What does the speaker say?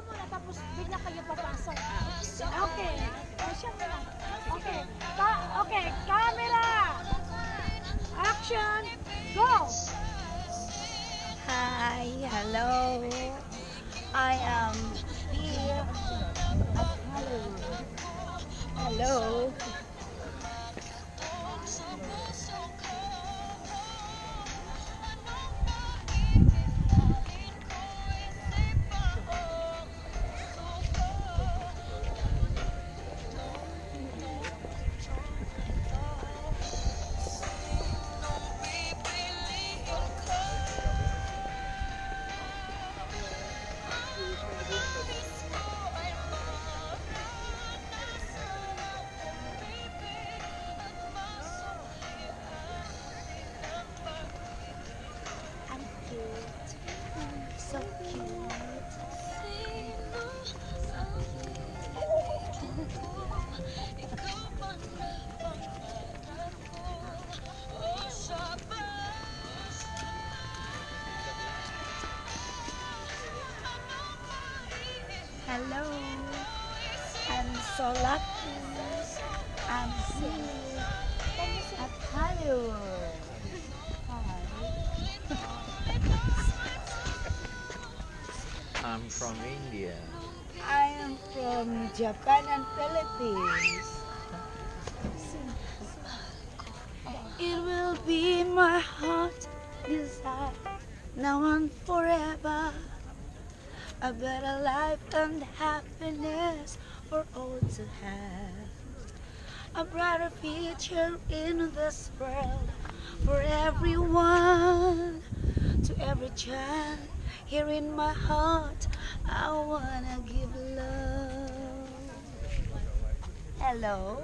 muna, tapos bigla kayo papasok. Okay. Siya muna. Okay. Okay, camera! Action! Go! Hi, hello. I am here at Hollywood. Hello. I'm cute. I'm so cute. Hello. I'm so lucky. I'm here at Hollywood. Hi. I'm from India. I am from Japan and Philippines. It will be my heart desire, now and forever. A better life and happiness for all to have. A brighter future in this world for everyone. To every child here in my heart, I wanna give love. Hello.